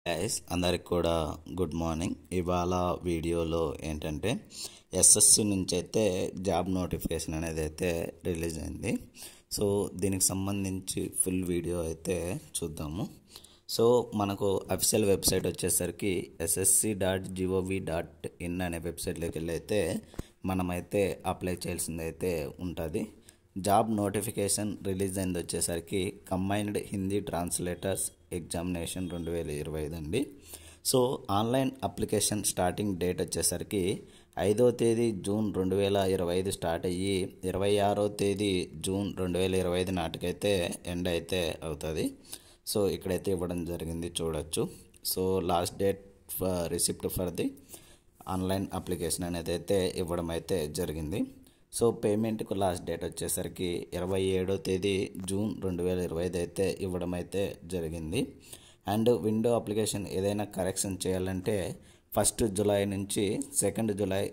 Guys అందరికి కూడా good morning. ఇవాళ వీడియోలో ఏంటంటే ఎస్ఎస్సి నుంచి అయితే జాబ్ నోటిఫికేషన్ అనేది అయితే రిలీజ్ అయింది. సో దీనికి సంబంధించి ఫుల్ వీడియో అయితే చూద్దాము. సో మనకు అఫీషియల్ వెబ్సైట్ వచ్చేసరికి ssc.gov.in అనే వెబ్సైట్లోకి వెళ్ళి అయితే మనమైతే అప్లై చేయాల్సింది అయితే ఉంటుంది. జాబ్ నోటిఫికేషన్ రిలీజ్ అయింది వచ్చేసరికి కంబైన్డ్ హిందీ ట్రాన్స్లేటర్స్ ఎగ్జామినేషన్ 2025 అండి. So online application starting date వచ్చేసరికి 5వ తేదీ జూన్ 2025 స్టార్ట్ అయ్యి 26వ తేదీ జూన్ 2025 నాటికైతే ఎండ్ అయితే అవుతుంది. సో ఇక్కడైతే ఇవ్వడం జరిగింది చూడొచ్చు. So last date receipt for the online application అనేది అయితే ఇవ్వడం అయితే జరిగింది. సో పేమెంట్కు లాస్ట్ డేట్ వచ్చేసరికి 27వ తేదీ జూన్ 2025 అయితే ఇవ్వడం అయితే జరిగింది. అండ్ విండో అప్లికేషన్ ఏదైనా కరెక్షన్ చేయాలంటే 1 జూలై నుంచి 2 జూలై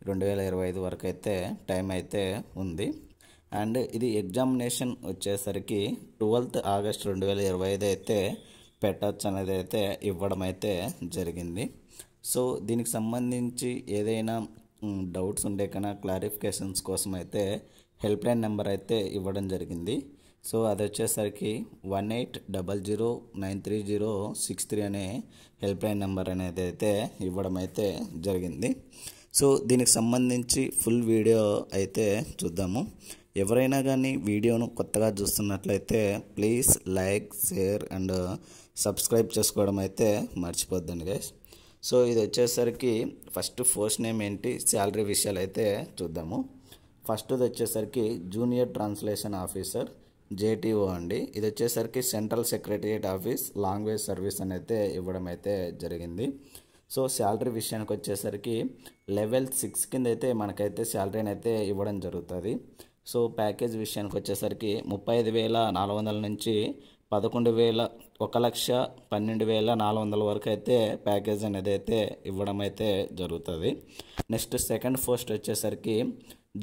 2025 వరకు అయితే టైం అయితే ఉంది. అండ్ ఇది ఎగ్జామినేషన్ వచ్చేసరికి 12th ఆగస్ట్ 2025 అయితే పెట్టచ్చు అనేది అయితే ఇవ్వడం అయితే జరిగింది. సో దీనికి సంబంధించి ఏదైనా డౌట్స్ ఉండే కన్నా క్లారిఫికేషన్స్ కోసం అయితే హెల్ప్ లైన్ నెంబర్ అయితే ఇవ్వడం జరిగింది. సో అది వచ్చేసరికి 18009306 అనే హెల్ప్ లైన్ నెంబర్ అనేది అయితే ఇవ్వడం అయితే జరిగింది. సో దీనికి సంబంధించి ఫుల్ వీడియో అయితే చూద్దాము. ఎవరైనా కానీ వీడియోను కొత్తగా చూస్తున్నట్లయితే please like, share and subscribe చేసుకోవడం అయితే మర్చిపోద్దండి గైస్. సో ఇది వచ్చేసరికి ఫస్ట్ పోస్ట్ నేమ్ ఏంటి, శాలరీ విషయాలు అయితే చూద్దాము. ఫస్ట్ది వచ్చేసరికి జూనియర్ ట్రాన్స్లేషన్ ఆఫీసర్ JTO అండి. ఇది వచ్చేసరికి central secretariat office language service అని అయితే ఇవ్వడం అయితే జరిగింది. సో శాలరీ విషయానికి వచ్చేసరికి లెవెల్ 6 కింద అయితే మనకైతే శాలరీని అయితే ఇవ్వడం జరుగుతుంది. సో ప్యాకేజ్ విషయానికి వచ్చేసరికి 35,400 నుంచి 1,12,400 వరకు అయితే ప్యాకేజ్ అనేది అయితే ఇవ్వడం అయితే జరుగుతుంది. నెక్స్ట్ సెకండ్ పోస్ట్ వచ్చేసరికి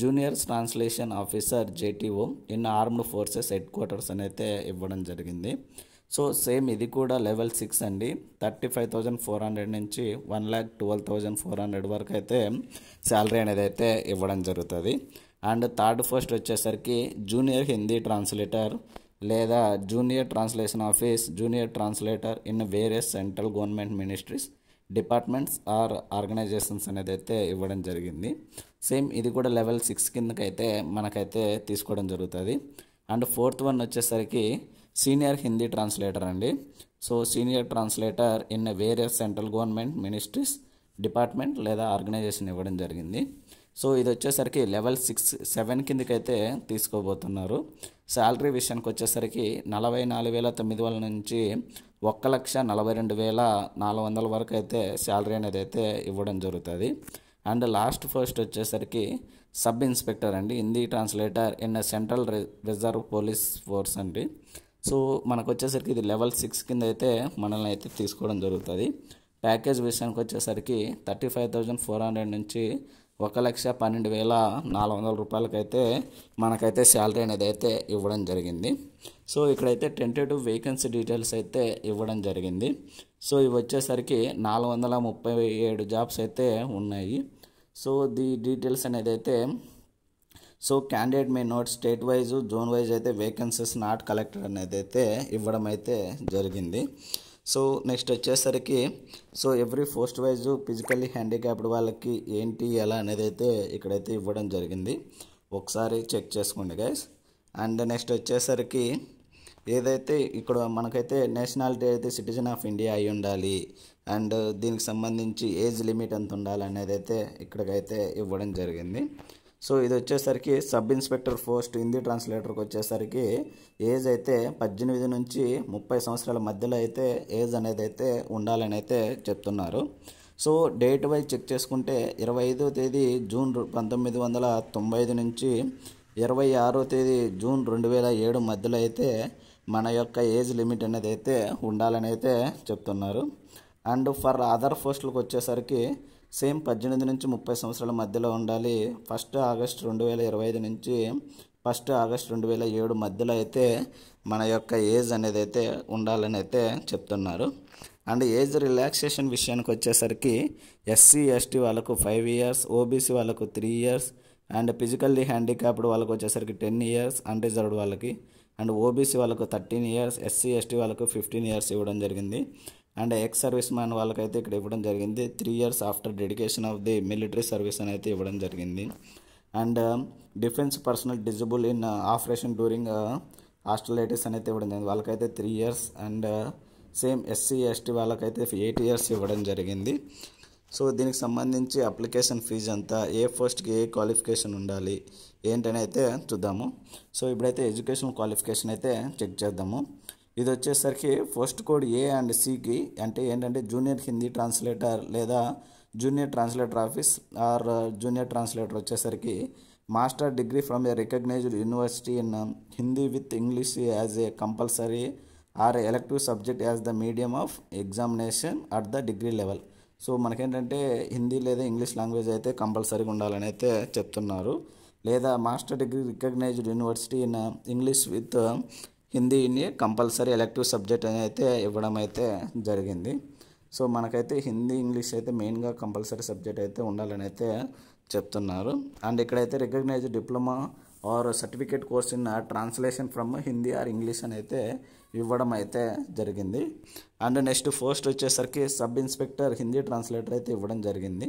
junior translation officer JTO in armed forces head quarters అని అయితే ఇవ్వడం జరిగింది. సో సేమ్ ఇది కూడా లెవెల్ 6 అండి. 35,400 నుంచి 1,12,400 వరకు అయితే శాలరీ అనేది అయితే ఇవ్వడం జరుగుతుంది. అండ్ థర్డ్ పోస్ట్ వచ్చేసరికి జూనియర్ హిందీ ట్రాన్స్లేటర్ లేదా junior translation office junior translator in various central government ministries departments or organisations అనేది అయితే ఇవ్వడం జరిగింది. సేమ్ ఇది కూడా లెవెల్ 6 కిందకైతే మనకైతే తీసుకోవడం జరుగుతుంది. అండ్ ఫోర్త్ వన్ వచ్చేసరికి సీనియర్ హిందీ ట్రాన్స్లేటర్ అండి. So senior translator in various central government ministries department లేదా ఆర్గనైజేషన్ ఇవ్వడం జరిగింది. సో ఇది వచ్చేసరికి లెవెల్ 7 కిందకైతే తీసుకోబోతున్నారు. శాలరీ విషయానికి వచ్చేసరికి 44,900 నుంచి 1,42,400 వరకు అయితే శాలరీ అనేది అయితే ఇవ్వడం జరుగుతుంది. అండ్ లాస్ట్ పోస్ట్ వచ్చేసరికి సబ్ ఇన్స్పెక్టర్ అండి, Hindi translator in central reserve police force అండి. సో మనకు వచ్చేసరికి ఇది లెవెల్ 6 కింద అయితే మనల్ని అయితే తీసుకోవడం జరుగుతుంది. ప్యాకేజ్ విషయానికి వచ్చేసరికి 35,400 నుంచి 1,12,400 రూపాయలకైతే మనకైతే శాలరీ అనేది అయితే ఇవ్వడం జరిగింది. సో ఇక్కడైతే టెంటేటివ్ వేకెన్సీ డీటెయిల్స్ అయితే ఇవ్వడం జరిగింది. సో ఇవి వచ్చేసరికి 437 జాబ్స్ అయితే ఉన్నాయి. సో ది డీటెయిల్స్ అనేది అయితే so candidate may not state wise zone wise అయితే వేకెన్సీస్ నాట్ కలెక్టెడ్ అనేది అయితే ఇవ్వడం అయితే జరిగింది. సో నెక్స్ట్ వచ్చేసరికి so every post wise physically handicapped వాళ్ళకి ఏంటి ఎలా అనేది అయితే ఇక్కడైతే ఇవ్వడం జరిగింది. ఒకసారి చెక్ చేసుకోండి గైస్. అండ్ నెక్స్ట్ వచ్చేసరికి ఏదైతే ఇక్కడ మనకైతే నేషనాలిటీ అయితే సిటిజన్ ఆఫ్ ఇండియా అయి ఉండాలి. అండ్ దీనికి సంబంధించి ఏజ్ లిమిట్ ఎంత ఉండాలి అనేది అయితే ఇక్కడికైతే ఇవ్వడం జరిగింది. సో ఇది వచ్చేసరికి సబ్ ఇన్స్పెక్టర్ పోస్ట్ హిందీ ట్రాన్స్లేటర్కి వచ్చేసరికి ఏజ్ అయితే 18 నుంచి 30 సంవత్సరాల మధ్యలో అయితే ఏజ్ అనేది అయితే ఉండాలని అయితే చెప్తున్నారు. సో డేట్ వైజ్ చెక్ చేసుకుంటే 25వ తేదీ జూన్ 1995 నుంచి 26వ తేదీ జూన్ 2007 మధ్యలో అయితే మన యొక్క ఏజ్ లిమిట్ అనేది అయితే ఉండాలని అయితే చెప్తున్నారు. అండ్ ఫర్ అదర్ పోస్టులకు వచ్చేసరికి సేమ్ 18 నుంచి 30 సంవత్సరాల మధ్యలో ఉండాలి. 1 ఆగస్ట్ 2025 నుంచి 1 ఆగస్ట్ 2007 మధ్యలో అయితే మన యొక్క ఏజ్ అనేది అయితే ఉండాలని అయితే చెప్తున్నారు. అండ్ ఏజ్ రిలాక్సేషన్ విషయానికి వచ్చేసరికి SC/ST వాళ్ళకు 5 ఇయర్స్, ఓబీసీ వాళ్ళకు 3 ఇయర్స్, అండ్ ఫిజికల్లీ హ్యాండిక్యాప్డ్ వాళ్ళకు వచ్చేసరికి 10 ఇయర్స్ అన్రిజర్వ్డ్ వాళ్ళకి, అండ్ ఓబీసీ వాళ్ళకు 13 ఇయర్స్, SC/ST వాళ్ళకు 15 ఇయర్స్ ఇవ్వడం జరిగింది. అండ్ ఎక్స్ సర్వీస్ మ్యాన్ వాళ్ళకైతే ఇక్కడ ఇవ్వడం జరిగింది 3 years after dedication of the military service అని అయితే ఇవ్వడం జరిగింది. And defence personnel disabled in operation during hostilities అని అయితే ఇవ్వడం జరిగింది, వాళ్ళకైతే 3 ఇయర్స్. అండ్ సేమ్ SC/ST వాళ్ళకైతే 8 ఇయర్స్ ఇవ్వడం జరిగింది. సో దీనికి సంబంధించి అప్లికేషన్ ఫీజు అంతా ఏ పోస్ట్కి ఏ క్వాలిఫికేషన్ ఉండాలి ఏంటని అయితే చూద్దాము. సో ఇప్పుడైతే ఎడ్యుకేషన్ క్వాలిఫికేషన్ అయితే చెక్ చేద్దాము. ఇది వచ్చేసరికి పోస్ట్ కోడ్ A అండ్ Cకి అంటే ఏంటంటే జూనియర్ హిందీ ట్రాన్స్లేటర్ లేదా junior translator office or junior translator వచ్చేసరికి master degree from a recognised university in Hindi with English as a compulsory or elective subject as the medium of examination at the degree level. So మనకేంటంటే హిందీ లేదా English language అయితే కంపల్సరీగా ఉండాలని అయితే చెప్తున్నారు. లేదా master degree recognised university in English with Hindi in a compulsory elective subject అని అయితే ఇవ్వడం అయితే జరిగింది. సో మనకైతే హిందీ ఇంగ్లీష్ అయితే మెయిన్గా కంపల్సరీ సబ్జెక్ట్ అయితే ఉండాలని అయితే చెప్తున్నారు. అండ్ ఇక్కడైతే recognised diploma or certificate course in translation from Hindi or English అని అయితే ఇవ్వడం అయితే జరిగింది. అండ్ నెక్స్ట్ పోస్ట్ వచ్చేసరికి సబ్ ఇన్స్పెక్టర్ హిందీ ట్రాన్స్లేటర్ అయితే ఇవ్వడం జరిగింది.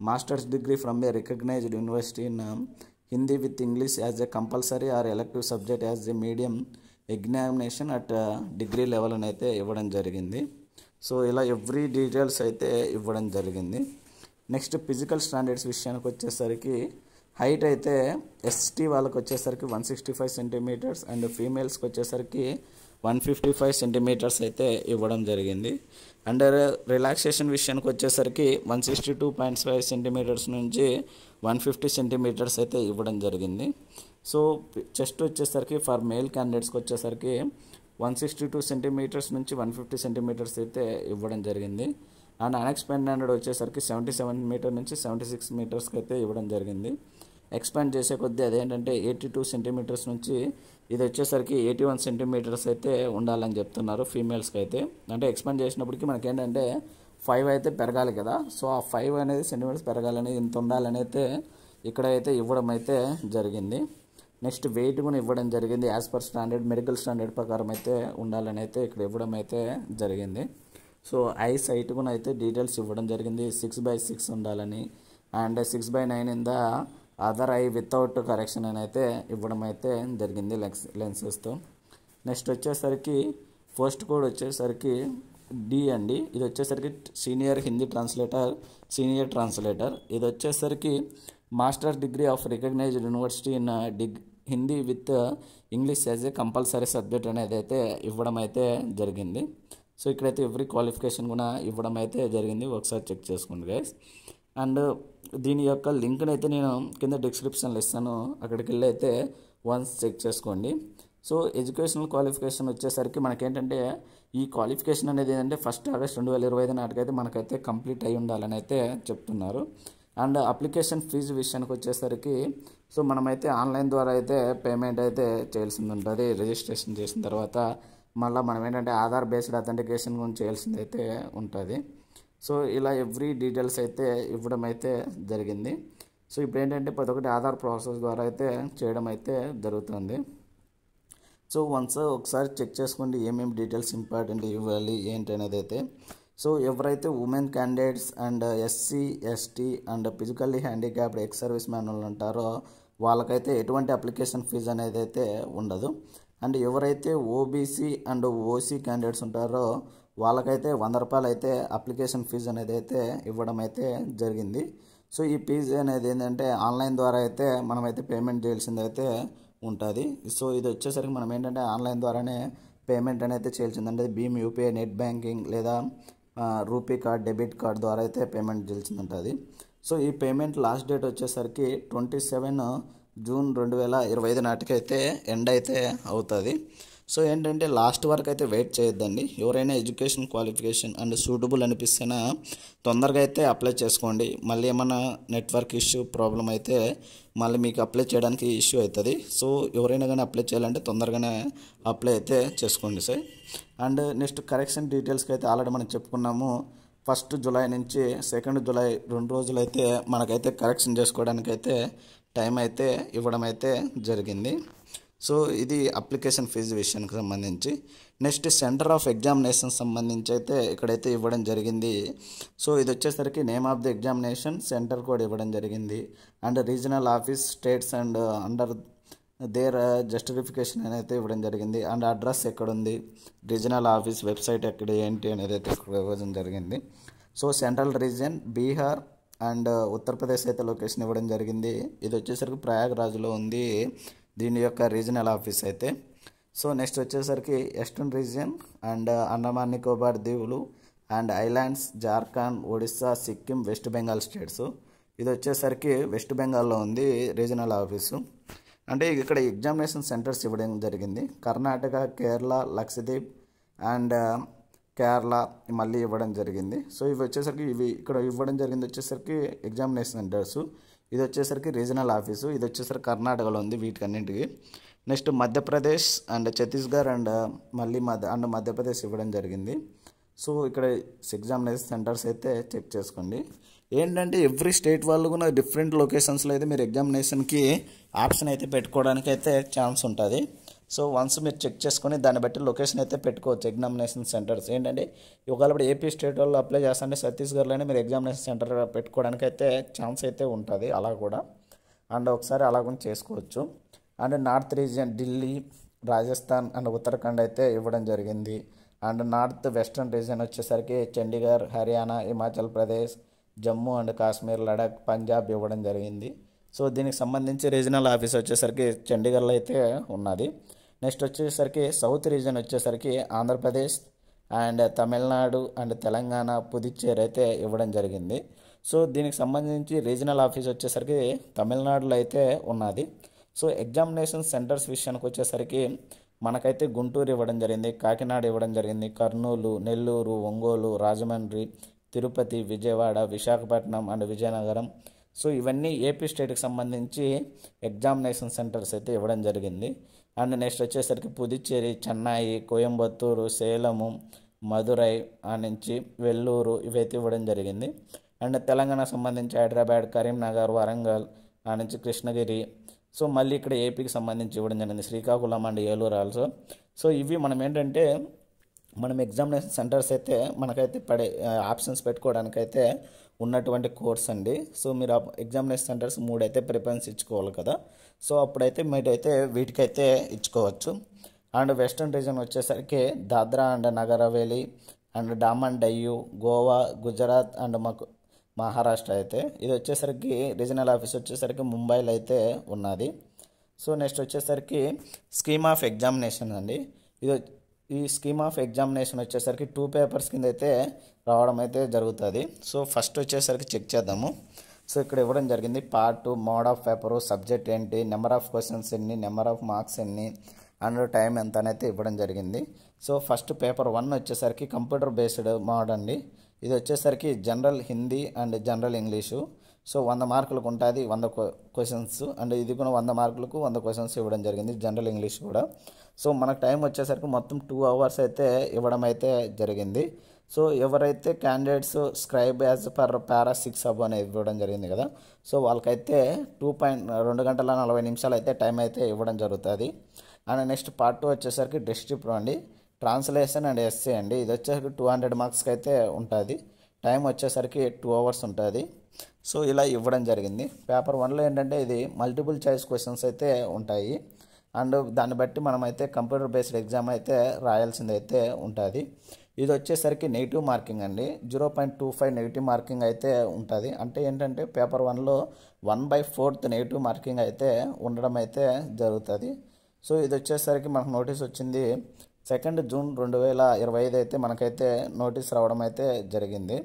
Masters degree from a recognised university in Hindi with English as a compulsory or elective subject as a medium examination at degree level అని అయితే ఇవ్వడం జరిగింది. సో ఇలా ఎవ్రీ డీటెయిల్స్ అయితే ఇవ్వడం జరిగింది. నెక్స్ట్ ఫిజికల్ స్టాండర్డ్స్ విషయానికి వచ్చేసరికి హైట్ అయితే ST వాళ్ళకి వచ్చేసరికి 165 సెంటీమీటర్స్ అండ్ ఫీమేల్స్కి వచ్చేసరికి 155 సెంటీమీటర్స్ అయితే ఇవ్వడం జరిగింది. అండ్ రిలాక్సేషన్ విషయానికి వచ్చేసరికి 162.5 సెంటీమీటర్స్ నుంచి 150 సెంటీమీటర్స్ అయితే ఇవ్వడం జరిగింది. సో చెస్ట్ వచ్చేసరికి ఫర్ మేల్ క్యాండిడేట్స్కి వచ్చేసరికి 162 సెంటీమీటర్స్ నుంచి 150 సెంటీమీటర్స్ అయితే ఇవ్వడం జరిగింది. అండ్ అన్ఎక్స్పాండెడ్ వచ్చేసరికి 77 మీటర్ నుంచి 76 మీటర్స్కి అయితే ఇవ్వడం జరిగింది. ఎక్స్పాండ్ చేసే కొద్దీ అదేంటంటే 82 సెంటీమీటర్స్ నుంచి ఇది వచ్చేసరికి 81 సెంటీమీటర్స్ అయితే ఉండాలని చెప్తున్నారు ఫీమేల్స్కి అయితే. అంటే ఎక్స్పాండ్ చేసినప్పటికీ మనకేంటంటే 5 అయితే పెరగాలి కదా. సో ఆ 5 అనేది సెంటీమీటర్స్ పెరగాలని ఇంత ఉండాలని అయితే ఇక్కడైతే ఇవ్వడం అయితే జరిగింది. నెక్స్ట్ వెయిట్ కూడా ఇవ్వడం జరిగింది. As per standard medical standard ప్రకారం అయితే ఉండాలని అయితే ఇక్కడ ఇవ్వడం అయితే జరిగింది. సో ఐ సైట్ కూడా అయితే డీటెయిల్స్ ఇవ్వడం జరిగింది. 6/6 ఉండాలని and 6/9 in the other I without correction అని అయితే ఇవ్వడం అయితే జరిగింది లెన్సెస్తో. నెక్స్ట్ వచ్చేసరికి పోస్ట్ కోడ్ వచ్చేసరికి D అండి. ఇది వచ్చేసరికి సీనియర్ హిందీ ట్రాన్స్లేటర్. ఇది వచ్చేసరికి master degree of recognised university in Hindi with English as a compulsory subject అనేది అయితే ఇవ్వడం అయితే జరిగింది. సో ఇక్కడైతే ఎవ్రీ క్వాలిఫికేషన్ కూడా ఇవ్వడం అయితే జరిగింది. ఒకసారి చెక్ చేసుకోండి గైస్. అండ్ దీని యొక్క లింక్ని అయితే నేను కింద డిస్క్రిప్షన్లో ఇస్తాను, అక్కడికి వెళ్ళి అయితే వన్స్ చెక్ చేసుకోండి. సో ఎడ్యుకేషనల్ క్వాలిఫికేషన్ వచ్చేసరికి మనకేంటంటే ఈ క్వాలిఫికేషన్ అనేది ఏంటంటే 1 ఆగస్ట్ 2025 నాటికైతే మనకైతే కంప్లీట్ అయి ఉండాలని అయితే చెప్తున్నారు. అండ్ అప్లికేషన్ ఫీజు విషయానికి వచ్చేసరికి సో మనమైతే ఆన్లైన్ ద్వారా అయితే పేమెంట్ అయితే చేయాల్సింది ఉంటుంది. రిజిస్ట్రేషన్ చేసిన తర్వాత మళ్ళీ మనం ఏంటంటే ఆధార్ బేస్డ్ అథెంటికేషన్ గురించి చేయాల్సింది అయితే ఉంటుంది. సో ఇలా ఎవ్రీ డీటెయిల్స్ అయితే ఇవ్వడం అయితే జరిగింది. సో ఇప్పుడు ఏంటంటే ప్రతి ఒక్కటి ఆధార్ ప్రాసెస్ ద్వారా అయితే చేయడం అయితే జరుగుతుంది. సో వన్స్ ఒకసారి చెక్ చేసుకోండి ఏమేమి డీటెయిల్స్ ఇంపార్టెంట్ ఇవ్వాలి ఏంటి అనేది అయితే. సో ఎవరైతే women candidates and SC/ST and physically handicapped ex service man ఉంటారో వాళ్ళకైతే ఎటువంటి అప్లికేషన్ ఫీజు అనేది అయితే ఉండదు. అండ్ ఎవరైతే OBC అండ్ OC క్యాండిడేట్స్ ఉంటారో వాళ్ళకైతే 100 రూపాయలు అయితే అప్లికేషన్ ఫీజు అనేది అయితే ఇవ్వడం అయితే జరిగింది. సో ఈ ఫీజు అనేది ఏంటంటే ఆన్లైన్ ద్వారా అయితే మనమైతే పేమెంట్ చేయాల్సింది అయితే ఉంటుంది. సో ఇది వచ్చేసరికి మనం ఏంటంటే ఆన్లైన్ ద్వారానే పేమెంట్ అనేది చేయాల్సింది, అంటే భీమ్ UPI నెట్ బ్యాంకింగ్ లేదా రూపీ కార్డ్ డెబిట్ కార్డ్ ద్వారా అయితే పేమెంట్ చేయాల్సింది ఉంటుంది. సో ఈ పేమెంట్ లాస్ట్ డేట్ వచ్చేసరికి 27 జూన్ 2025 నాటికైతే ఎండ్ అయితే అవుతుంది. సో ఏంటంటే లాస్ట్ వరకు అయితే వెయిట్ చేయొద్దండి. ఎవరైనా ఎడ్యుకేషన్ క్వాలిఫికేషన్ అండ్ సూటబుల్ అనిపిస్తేనా తొందరగా అయితే అప్లై చేసుకోండి. మళ్ళీ ఏమైనా నెట్వర్క్ ఇష్యూ ప్రాబ్లం అయితే మళ్ళీ మీకు అప్లై చేయడానికి ఇష్యూ అవుతుంది. సో ఎవరైనా కానీ అప్లై చేయాలంటే తొందరగానే అప్లై అయితే చేసుకోండి సార్. అండ్ నెక్స్ట్ కరెక్షన్ డీటెయిల్స్కి అయితే ఆల్రెడీ మనం చెప్పుకున్నాము. 1 జూలై నుంచి 2 జూలై 2 రోజులు అయితే మనకైతే కరెక్షన్ చేసుకోవడానికి అయితే టైం అయితే ఇవ్వడం అయితే జరిగింది. సో ఇది అప్లికేషన్ ఫీజు విషయానికి సంబంధించి. నెక్స్ట్ సెంటర్ ఆఫ్ ఎగ్జామినేషన్ సంబంధించి అయితే ఇక్కడైతే ఇవ్వడం జరిగింది. సో ఇది వచ్చేసరికి name of the examination, centre code ఇవ్వడం జరిగింది. And regional office, states and under their justification అయితే ఇవ్వడం జరిగింది. అండ్ అడ్రస్ ఎక్కడుంది, రీజనల్ ఆఫీస్ వెబ్సైట్ ఎక్కడ ఏంటి అనేది అయితే ఇవ్వడం జరిగింది. So central region Bihar and Uttar Pradesh అయితే లొకేషన్ ఇవ్వడం జరిగింది. ఇది వచ్చేసరికి ప్రయాగ్రాజ్లో ఉంది దీని యొక్క రీజనల్ ఆఫీస్ అయితే. సో నెక్స్ట్ వచ్చేసరికి western region and Andaman Nicobar దీవులు and islands, Jharkhand, Odisha, Sikkim, West Bengal states. ఇది వచ్చేసరికి వెస్ట్ బెంగాల్లో ఉంది రీజనల్ ఆఫీసు. అంటే ఇక్కడ ఎగ్జామినేషన్ సెంటర్స్ ఇవ్వడం జరిగింది. కర్ణాటక, కేరళ, లక్షద్వీప్ అండ్ కేరళ మళ్ళీ ఇవ్వడం జరిగింది. సో ఇవి వచ్చేసరికి ఇక్కడ ఇవ్వడం జరిగింది వచ్చేసరికి ఎగ్జామినేషన్ సెంటర్స్. ఇది వచ్చేసరికి రీజనల్ ఆఫీసు. ఇది వచ్చేసరికి కర్ణాటకలో ఉంది వీటికన్నింటికి. Next Madhya Pradesh and Chhattisgarh and మళ్ళీ మధ్యప్రదేశ్ ఇవ్వడం జరిగింది. సో ఇక్కడ ఎగ్జామినేషన్ సెంటర్స్ అయితే చెక్ చేసుకోండి. ఏంటంటే ఎవ్రీ స్టేట్ వాళ్ళు కూడా డిఫరెంట్ లొకేషన్స్లో అయితే మీరు ఎగ్జామినేషన్కి ఆప్షన్ అయితే పెట్టుకోవడానికి అయితే ఛాన్స్ ఉంటుంది. సో వన్స్ మీరు చెక్ చేసుకొని దాన్ని బట్టి లొకేషన్ అయితే పెట్టుకోవచ్చు ఎగ్జామినేషన్ సెంటర్స్. ఏంటంటే ఒకవేళ ఇప్పుడు ఏపీ స్టేట్ వాళ్ళు అప్లై చేస్తుంటే ఛత్తీస్గఢ్లోనే మీరు ఎగ్జామినేషన్ సెంటర్ పెట్టుకోవడానికి అయితే ఛాన్స్ అయితే ఉంటుంది అలా కూడా. అండ్ ఒకసారి అలా కూడా చేసుకోవచ్చు. And north region Delhi, Rajasthan and Uttarakhand అయితే ఇవ్వడం జరిగింది. అండ్ నార్త్ వెస్టర్న్ రీజియన్ వచ్చేసరికి చండీగఢ్, హర్యానా, హిమాచల్ ప్రదేశ్, జమ్మూ అండ్ కాశ్మీర్, లడాక్, పంజాబ్ ఇవ్వడం జరిగింది. సో దీనికి సంబంధించి రీజనల్ ఆఫీస్ వచ్చేసరికి చండీగఢ్లో అయితే ఉన్నది. నెక్స్ట్ వచ్చేసరికి సౌత్ రీజియన్ వచ్చేసరికి ఆంధ్రప్రదేశ్ అండ్ తమిళనాడు అండ్ తెలంగాణ, పుదుచ్చేరి అయితే ఇవ్వడం జరిగింది. సో దీనికి సంబంధించి రీజనల్ ఆఫీస్ వచ్చేసరికి తమిళనాడులో అయితే ఉన్నది. సో ఎగ్జామినేషన్ సెంటర్స్ విషయానికి వచ్చేసరికి మనకైతే గుంటూరు ఇవ్వడం జరిగింది, కాకినాడ ఇవ్వడం జరిగింది, కర్నూలు, నెల్లూరు, ఒంగోలు, రాజమండ్రి, తిరుపతి, విజయవాడ, విశాఖపట్నం అండ్ విజయనగరం. సో ఇవన్నీ ఏపీ స్టేట్కి సంబంధించి ఎగ్జామినేషన్ సెంటర్స్ అయితే ఇవ్వడం జరిగింది. అండ్ నెక్స్ట్ వచ్చేసరికి పుదుచ్చేరి, చెన్నై, కోయంబత్తూరు, సేలము, మదురై నుంచి వెల్లూరు ఇవైతే ఇవ్వడం జరిగింది. అండ్ తెలంగాణ సంబంధించి హైదరాబాద్, కరీంనగర్, వరంగల్ నుంచి కృష్ణగిరి. సో మళ్ళీ ఇక్కడ ఏపీకి సంబంధించి ఇవ్వడం జరిగింది Srikakulam and Eluru also. So ఇవి మనం ఏంటంటే మనం ఎగ్జామినేషన్ సెంటర్స్ అయితే మనకైతే ఆప్షన్స్ పెట్టుకోవడానికైతే ఉన్నటువంటి కోర్స్ అండి. సో మీరు ఎగ్జామినేషన్ సెంటర్స్ 3 అయితే ప్రిఫరెన్స్ ఇచ్చుకోవాలి కదా. సో అప్పుడైతే మీరైతే వీటికైతే ఇచ్చుకోవచ్చు. అండ్ వెస్టర్న్ రీజన్ వచ్చేసరికి Dadra and Nagar Haveli and Daman Diu, Goa, Gujarat and Maharashtra అయితే. ఇది వచ్చేసరికి రీజనల్ ఆఫీస్ వచ్చేసరికి ముంబైలో అయితే ఉన్నది. సో నెక్స్ట్ వచ్చేసరికి స్కీమ్ ఆఫ్ ఎగ్జామినేషన్ అండి. ఈ స్కీమ్ ఆఫ్ ఎగ్జామినేషన్ వచ్చేసరికి 2 పేపర్స్ కింద అయితే రావడం అయితే జరుగుతుంది. సో ఫస్ట్ వచ్చేసరికి చెక్ చేద్దాము. సో ఇక్కడ ఇవ్వడం జరిగింది part 2 mode of paper, subject ఏంటి, నెంబర్ ఆఫ్ క్వశ్చన్స్ ఎన్ని, నెంబర్ ఆఫ్ మార్క్స్ ఎన్ని అండ్ టైం ఎంత అనేది ఇవ్వడం జరిగింది. సో ఫస్ట్ పేపర్ 1 వచ్చేసరికి కంప్యూటర్ బేస్డ్ మోడ్ అండి. ఇది వచ్చేసరికి general Hindi and general English. So 100 మార్కులకు ఉంటుంది, 100 క్వశ్చన్స్. అండ్ ఇది కూడా 100 మార్కులకు 100 క్వశ్చన్స్ ఇవ్వడం జరిగింది, జనరల్ ఇంగ్లీష్ కూడా. సో మనకు టైం వచ్చేసరికి మొత్తం 2 hours అయితే ఇవ్వడం అయితే జరిగింది. సో ఎవరైతే క్యాండిడేట్స్ స్క్రైబ్ యాజ్ పర్ పారా 6 అబ్ అనేది ఇవ్వడం జరిగింది కదా. సో వాళ్ళకైతే 2 గంటల 40 నిమిషాలు అయితే టైం అయితే ఇవ్వడం జరుగుతుంది. అండ్ నెక్స్ట్ పార్ట్ 2 వచ్చేసరికి డిస్క్రిప్టివ్ అండి, ట్రాన్స్లేషన్ అండ్ ఎస్సే అండి. ఇది వచ్చేసరికి 200 మార్క్స్కి అయితే ఉంటుంది. టైం వచ్చేసరికి 2 hours ఉంటుంది. సో ఇలా ఇవ్వడం జరిగింది. పేపర్ 1లో ఏంటంటే ఇది మల్టిపుల్ చాయిస్ క్వశ్చన్స్ అయితే ఉంటాయి. అండ్ దాన్ని బట్టి మనమైతే కంప్యూటర్ బేస్డ్ ఎగ్జామ్ అయితే రాయాల్సింది అయితే ఉంటుంది. ఇది వచ్చేసరికి నెగిటివ్ మార్కింగ్ అండి, 0.25 నెగిటివ్ మార్కింగ్ అయితే ఉంటుంది. అంటే ఏంటంటే పేపర్ 1లో 1/4 నెగిటివ్ మార్కింగ్ అయితే ఉండడం అయితే జరుగుతుంది. సో ఇది వచ్చేసరికి మనకు నోటీస్ వచ్చింది 2 జూన్ 2025 అయితే మనకైతే నోటీస్ రావడం అయితే జరిగింది.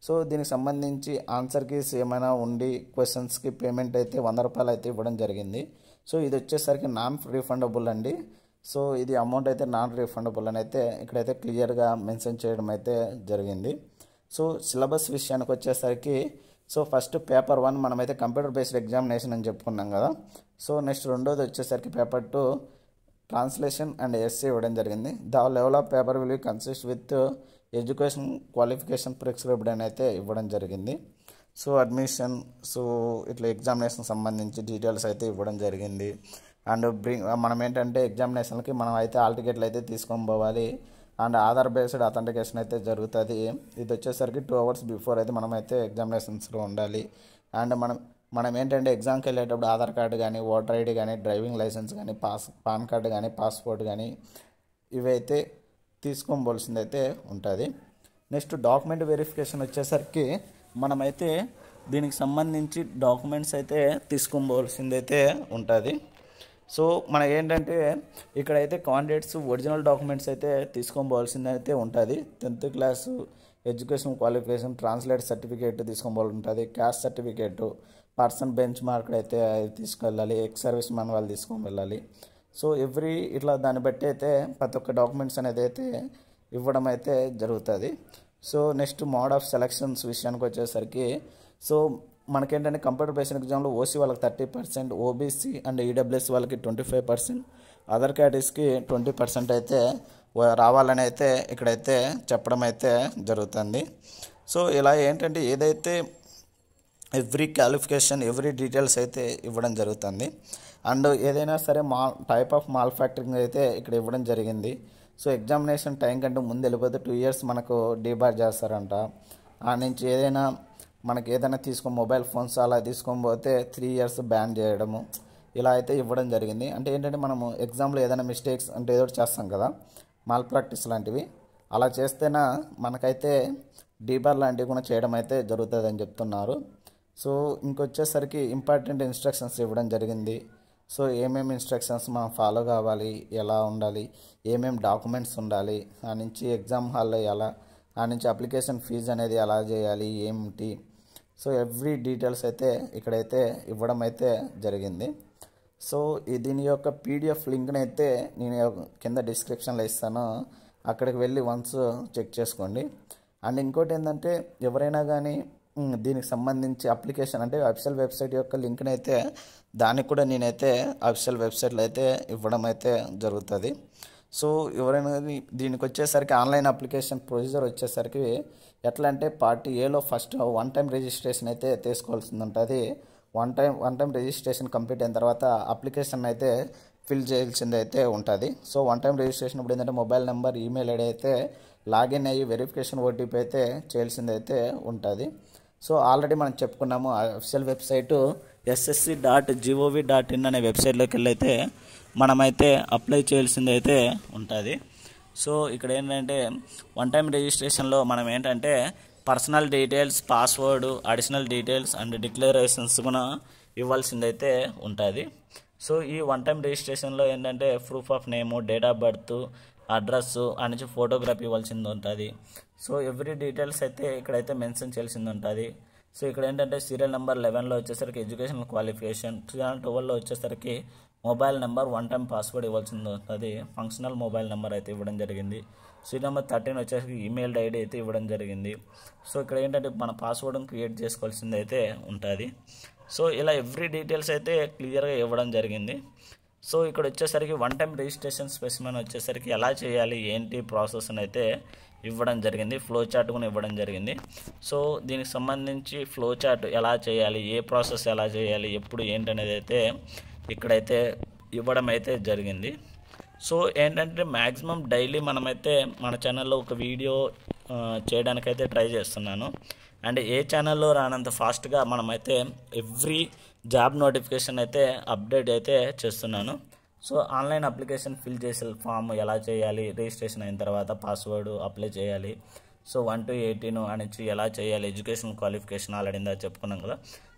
సో దీనికి సంబంధించి ఆన్సర్ కీస్ ఏమైనా ఉండి క్వశ్చన్స్కి పేమెంట్ అయితే 100 రూపాయలు అయితే ఇవ్వడం జరిగింది. సో ఇది వచ్చేసరికి నాన్ రీఫండబుల్ అండి. సో ఇది అమౌంట్ అయితే నాన్ రీఫండబుల్ అని అయితే ఇక్కడైతే క్లియర్గా మెన్షన్ చేయడం అయితే జరిగింది. సో సిలబస్ విషయానికి వచ్చేసరికి సో ఫస్ట్ పేపర్ 1 మనమైతే కంప్యూటర్ బేస్డ్ ఎగ్జామినేషన్ అని చెప్పుకున్నాం కదా. సో నెక్స్ట్ రెండోది వచ్చేసరికి పేపర్ 2 ట్రాన్స్లేషన్ అండ్ ఎస్సే ఇవ్వడం జరిగింది. The level of paper will consist with education qualification prescribed అని అయితే ఇవ్వడం జరిగింది. సో అడ్మిషన్ సో ఇట్లా ఎగ్జామినేషన్ సంబంధించి డీటెయిల్స్ అయితే ఇవ్వడం జరిగింది. అండ్ మనం ఏంటంటే ఎగ్జామినేషన్కి మనం అయితే హాల్ టికెట్లు అయితే తీసుకొని పోవాలి. అండ్ ఆధార్ బేస్డ్ అథెంటికేషన్ అయితే జరుగుతుంది. ఇది వచ్చేసరికి 2 hours బిఫోర్ అయితే మనమైతే ఎగ్జామినేషన్స్లో ఉండాలి. అండ్ మనం ఏంటంటే ఎగ్జామ్కి వెళ్ళేటప్పుడు ఆధార్ కార్డు కానీ, ఓటర్ ఐడి కానీ, డ్రైవింగ్ లైసెన్స్ కానీ, పాన్ కార్డు కానీ, పాస్పోర్ట్ కానీ ఇవైతే తీసుకోవాల్సిందైతే ఉంటుంది. నెక్స్ట్ డాక్యుమెంట్ వెరిఫికేషన్ వచ్చేసరికి మనమైతే దీనికి సంబంధించి డాక్యుమెంట్స్ అయితే తీసుకోవాల్సిందైతే ఉంటుంది. సో మనకి ఏంటంటే ఇక్కడైతే క్యాండిడేట్స్ ఒరిజినల్ డాక్యుమెంట్స్ అయితే తీసుకోవాల్సిందైతే ఉంటుంది. 10th class education qualification, translate certificate తీసుకోవాలి ఉంటుంది. Caste certificate, person bench mark అయితే తీసుకెళ్ళాలి. ఎక్స్ సర్వీస్ మ్యాన్ వాళ్ళు తీసుకొని వెళ్ళాలి. సో ఇట్లా దాన్ని బట్టి అయితే ప్రతి ఒక్క డాక్యుమెంట్స్ అనేది అయితే ఇవ్వడం అయితే జరుగుతుంది. So next mode of selections విషయానికి వచ్చేసరికి సో మనకేంటంటే కంప్యూటర్ బేస్డ్ ఎగ్జామ్లో ఓసీ వాళ్ళకి 30%, ఓబీసీ అండ్ ఈడబ్ల్యూఎస్ వాళ్ళకి 25%, అదర్ కేటగిరీస్కి 20% అయితే రావాలని అయితే ఇక్కడైతే చెప్పడం అయితే జరుగుతుంది. సో ఇలా ఏంటంటే ఏదైతే ఎవ్రీ క్వాలిఫికేషన్ ఎవ్రీ డీటెయిల్స్ అయితే ఇవ్వడం జరుగుతుంది. అండ్ ఏదైనా సరే టైప్ ఆఫ్ మ్యానుఫ్యాక్చరింగ్ అయితే ఇక్కడ ఇవ్వడం జరిగింది. సో ఎగ్జామినేషన్ టైం కంటే ముందు వెళ్ళిపోతే 2 years మనకు డీబార్ చేస్తారంట. ఆ నుంచి మనకి ఏదైనా మొబైల్ ఫోన్స్ అలా తీసుకొని పోతే 3 years బ్యాన్ చేయడము ఇలా అయితే ఇవ్వడం జరిగింది. అంటే ఏంటంటే మనము ఎగ్జామ్లో ఏదైనా మిస్టేక్స్ అంటే ఏదో చేస్తాం కదా, మాల్ ప్రాక్టీస్ లాంటివి అలా చేస్తేనా మనకైతే డీబార్ లాంటివి కూడా చేయడం అయితే జరుగుతుంది అని చెప్తున్నారు. సో ఇంకొచ్చేసరికి ఇంపార్టెంట్ ఇన్స్ట్రక్షన్స్ ఇవ్వడం జరిగింది. సో ఏమేమి ఇన్స్ట్రక్షన్స్ మనం ఫాలో కావాలి, ఎలా ఉండాలి, ఏమేమి డాక్యుమెంట్స్ ఉండాలి, ఆ నుంచి ఎగ్జామ్ హాల్లో ఎలా, ఆ నుంచి అప్లికేషన్ ఫీజు అనేది ఎలా చేయాలి ఏమిటి, సో ఎవ్రీ డీటెయిల్స్ అయితే ఇక్కడైతే ఇవ్వడం అయితే జరిగింది. సో దీని యొక్క పీడిఎఫ్ లింక్ని అయితే నేను కింద డిస్క్రిప్షన్లో ఇస్తాను, అక్కడికి వెళ్ళి వన్స్ చెక్ చేసుకోండి. అండ్ ఇంకోటి ఏంటంటే ఎవరైనా కానీ దీనికి సంబంధించి అప్లికేషన్ అంటే అఫీషియల్ వెబ్సైట్ యొక్క లింక్ని అయితే దానికి కూడా నేనైతే అఫీషియల్ వెబ్సైట్లో అయితే ఇవ్వడం అయితే జరుగుతుంది. సో ఎవరైనా దీనికి వచ్చేసరికి ఆన్లైన్ అప్లికేషన్ ప్రొసీజర్ వచ్చేసరికి ఎట్లా అంటే పార్ట్ ఏలో ఫస్ట్ 1 time రిజిస్ట్రేషన్ అయితే తీసుకోవాల్సింది ఉంటుంది. వన్ టైం రిజిస్ట్రేషన్ కంప్లీట్ అయిన తర్వాత అప్లికేషన్ అయితే ఫిల్ చేయాల్సింది అయితే ఉంటుంది. సో 1 time రిజిస్ట్రేషన్ ఇప్పుడు ఏంటంటే మొబైల్ నెంబర్, ఈమెయిల్ ఐడి అయితే లాగిన్ అయ్యి వెరిఫికేషన్ ఓటీపీ అయితే చేయాల్సింది అయితే ఉంటుంది. సో ఆల్రెడీ మనం చెప్పుకున్నాము అఫీషియల్ వెబ్సైటు ssc.gov.in అనే వెబ్సైట్లోకి వెళ్ళి అయితే మనమైతే అప్లై చేయాల్సింది అయితే ఉంటుంది. సో ఇక్కడ ఏంటంటే 1 time రిజిస్ట్రేషన్లో మనం ఏంటంటే personal details, password, additional details and declarations కూడా ఇవ్వాల్సిందైతే ఉంటుంది. సో ఈ 1 time రిజిస్ట్రేషన్లో ఏంటంటే proof of name, date of birth, address నుంచి ఫోటోగ్రఫీ ఇవ్వాల్సింది ఉంటుంది. సో ఎవ్రీ డీటెయిల్స్ అయితే ఇక్కడైతే మెన్షన్ చేయాల్సింది ఉంటుంది. సో ఇక్కడ ఏంటంటే సీరియల్ నెంబర్ 11లో వచ్చేసరికి ఎడ్యుకేషనల్ క్వాలిఫికేషన్, 312లో వచ్చేసరికి మొబైల్ నెంబర్, 1 time పాస్వర్డ్ ఇవ్వాల్సింది ఉంటుంది. ఫంక్షనల్ మొబైల్ నెంబర్ అయితే ఇవ్వడం జరిగింది. సీరియల్ నెంబర్ 13 వచ్చేసరికి ఈమెయిల్ ఐడి అయితే ఇవ్వడం జరిగింది. సో ఇక్కడ ఏంటంటే మన పాస్వర్డ్ని క్రియేట్ చేసుకోవాల్సింది అయితే ఉంటుంది. సో ఇలా ఎవ్రీ డీటెయిల్స్ అయితే క్లియర్గా ఇవ్వడం జరిగింది. సో ఇక్కడ వచ్చేసరికి 1 time రిజిస్ట్రేషన్ స్పెసిమెన్ వచ్చేసరికి ఎలా చేయాలి ఏంటి ప్రాసెస్ అని అయితే ఇవ్వడం జరిగింది. ఫ్లో చార్ట్ కూడా ఇవ్వడం జరిగింది. సో దీనికి సంబంధించి ఫ్లో చార్ట్ ఎలా చేయాలి, ఏ ప్రాసెస్ ఎలా చేయాలి, ఎప్పుడు ఏంటనేది అయితే ఇక్కడైతే ఇవ్వడం అయితే జరిగింది. సో ఏంటంటే మ్యాక్సిమం డైలీ మనమైతే మన ఛానల్లో ఒక వీడియో చేయడానికైతే ట్రై చేస్తున్నాను. అండ్ ఏ ఛానల్లో రానంత ఫాస్ట్గా మనమైతే ఎవ్రీ జాబ్ నోటిఫికేషన్ అయితే అప్డేట్ అయితే చేస్తున్నాను. సో ఆన్లైన్ అప్లికేషన్ ఫిల్ చేసే ఫామ్ ఎలా చేయాలి, రిజిస్ట్రేషన్ అయిన తర్వాత పాస్వర్డ్ అప్లై చేయాలి, సో 1 to 18 అనేది ఎలా చేయాలి, ఎడ్యుకేషన్ క్వాలిఫికేషన్ ఆల్రెడీ ఇందా చెప్పుకున్నాం కదా.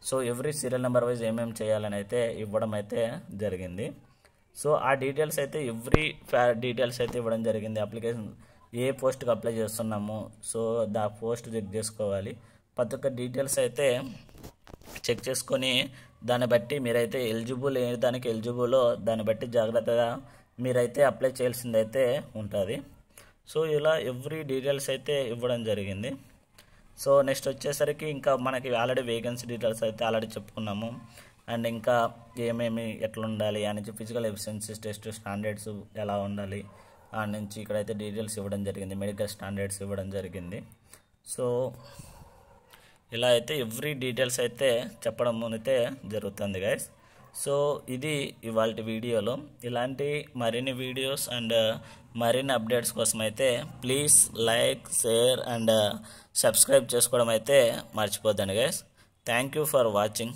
So every serial number wise ఏమేమి చేయాలని అయితే ఇవ్వడం అయితే జరిగింది. సో ఆ డీటెయిల్స్ అయితే ఎవ్రీ డీటెయిల్స్ అయితే ఇవ్వడం జరిగింది. అప్లికేషన్ ఏ పోస్ట్కి అప్లై చేస్తున్నాము, సో దా పోస్ట్ చెక్ చేసుకోవాలి. ప్రతి ఒక్క డీటెయిల్స్ అయితే చెక్ చేసుకొని దాన్ని బట్టి మీరైతే ఎలిజిబుల్, ఏ దానికి ఎలిజిబుల్లో దాన్ని బట్టి జాగ్రత్తగా మీరైతే అప్లై చేయాల్సింది అయితే ఉంటుంది. సో ఇలా ఎవ్రీ డీటెయిల్స్ అయితే ఇవ్వడం జరిగింది. సో నెక్స్ట్ వచ్చేసరికి ఇంకా మనకి ఆల్రెడీ వేకెన్సీ డీటెయిల్స్ అయితే ఆల్రెడీ చెప్పుకున్నాము. అండ్ ఇంకా ఏమేమి ఎట్లా ఉండాలి అని ఫిజికల్ ఎఫిషియన్సీస్ టెస్ట్ స్టాండర్డ్స్ ఎలా ఉండాలి అండ్ నుంచి ఇక్కడైతే డీటెయిల్స్ ఇవ్వడం జరిగింది, మెడికల్ స్టాండర్డ్స్ ఇవ్వడం జరిగింది. సో ఇలా అయితే ఎవ్రీ డీటెయిల్స్ అయితే చెప్పడం అయితే జరుగుతుంది గైస్. సో ఇది ఇవాళ వీడియోలో. ఇలాంటి మరిన్ని వీడియోస్ అండ్ మరిన్ని అప్డేట్స్ కోసం అయితే please like, share and subscribe చేసుకోవడం అయితే మర్చిపోద్దండి guys. Thank you for watching.